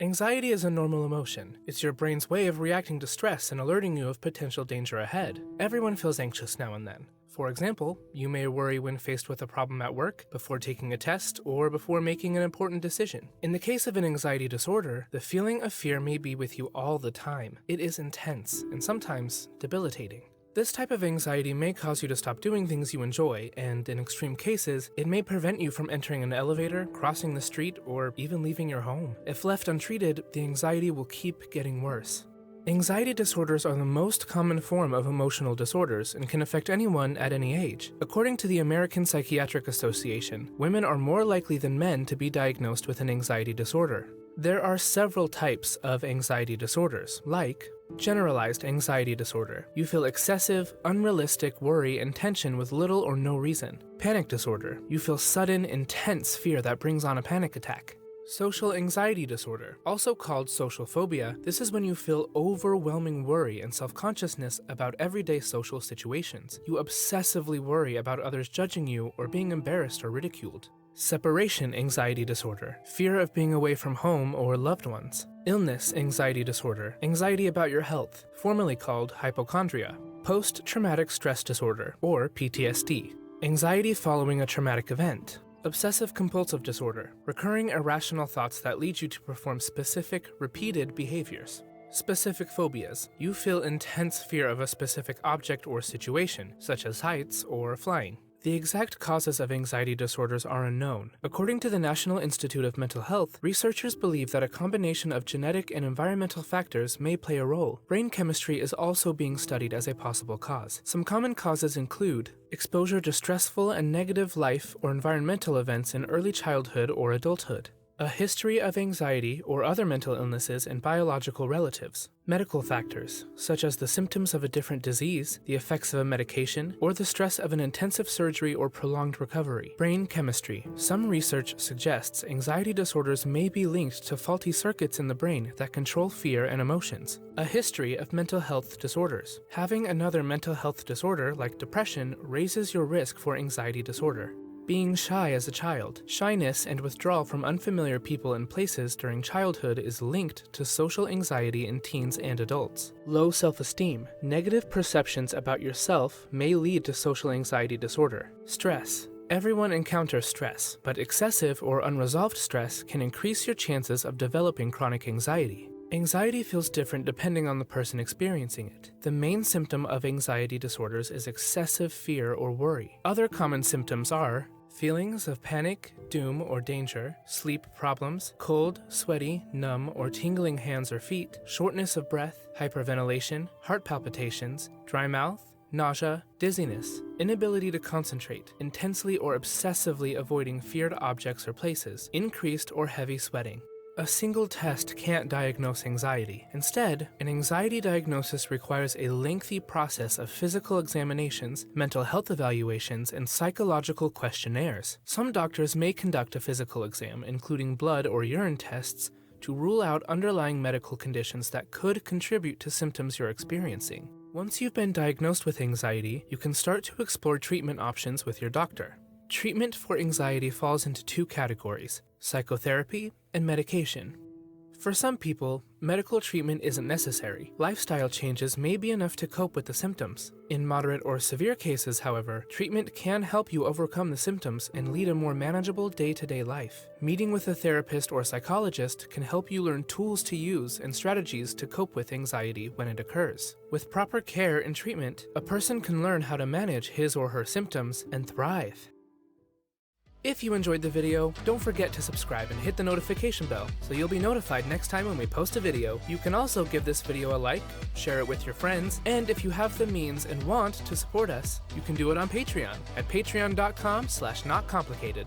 Anxiety is a normal emotion. It's your brain's way of reacting to stress and alerting you of potential danger ahead. Everyone feels anxious now and then. For example, you may worry when faced with a problem at work, before taking a test, or before making an important decision. In the case of an anxiety disorder, the feeling of fear may be with you all the time. It is intense and sometimes debilitating. This type of anxiety may cause you to stop doing things you enjoy, and in extreme cases, it may prevent you from entering an elevator, crossing the street, or even leaving your home. If left untreated, the anxiety will keep getting worse. Anxiety disorders are the most common form of emotional disorders and can affect anyone at any age. According to the American Psychiatric Association, women are more likely than men to be diagnosed with an anxiety disorder. There are several types of anxiety disorders, like generalized anxiety disorder. You feel excessive, unrealistic worry and tension with little or no reason. Panic disorder. You feel sudden, intense fear that brings on a panic attack. Social anxiety disorder, also called social phobia. This is when you feel overwhelming worry and self-consciousness about everyday social situations. You obsessively worry about others judging you or being embarrassed or ridiculed. Separation anxiety disorder, fear of being away from home or loved ones. Illness anxiety disorder, anxiety about your health, formerly called hypochondria. Post-traumatic stress disorder, or PTSD, anxiety following a traumatic event. Obsessive-compulsive disorder, recurring irrational thoughts that lead you to perform specific, repeated behaviors. Specific phobias, you feel intense fear of a specific object or situation, such as heights or flying. The exact causes of anxiety disorders are unknown. According to the National Institute of Mental Health, researchers believe that a combination of genetic and environmental factors may play a role. Brain chemistry is also being studied as a possible cause. Some common causes include exposure to stressful and negative life or environmental events in early childhood or adulthood, a history of anxiety or other mental illnesses in biological relatives, medical factors, such as the symptoms of a different disease, the effects of a medication, or the stress of an intensive surgery or prolonged recovery. Brain chemistry. Some research suggests anxiety disorders may be linked to faulty circuits in the brain that control fear and emotions. A history of mental health disorders. Having another mental health disorder, like depression, raises your risk for anxiety disorder. Being shy as a child. Shyness and withdrawal from unfamiliar people and places during childhood is linked to social anxiety in teens and adults. Low self-esteem. Negative perceptions about yourself may lead to social anxiety disorder. Stress. Everyone encounters stress, but excessive or unresolved stress can increase your chances of developing chronic anxiety. Anxiety feels different depending on the person experiencing it. The main symptom of anxiety disorders is excessive fear or worry. Other common symptoms are feelings of panic, doom, or danger, sleep problems, cold, sweaty, numb, or tingling hands or feet, shortness of breath, hyperventilation, heart palpitations, dry mouth, nausea, dizziness, inability to concentrate, intensely or obsessively avoiding feared objects or places, increased or heavy sweating. A single test can't diagnose anxiety. Instead, an anxiety diagnosis requires a lengthy process of physical examinations, mental health evaluations, and psychological questionnaires. Some doctors may conduct a physical exam, including blood or urine tests, to rule out underlying medical conditions that could contribute to symptoms you're experiencing. Once you've been diagnosed with anxiety, you can start to explore treatment options with your doctor. Treatment for anxiety falls into two categories: psychotherapy and medication. For some people, medical treatment isn't necessary. Lifestyle changes may be enough to cope with the symptoms. In moderate or severe cases, however, treatment can help you overcome the symptoms and lead a more manageable day-to-day life. Meeting with a therapist or psychologist can help you learn tools to use and strategies to cope with anxiety when it occurs. With proper care and treatment, a person can learn how to manage his or her symptoms and thrive. If you enjoyed the video, don't forget to subscribe and hit the notification bell so you'll be notified next time when we post a video. You can also give this video a like, share it with your friends, and if you have the means and want to support us, you can do it on Patreon at patreon.com/notcomplicated.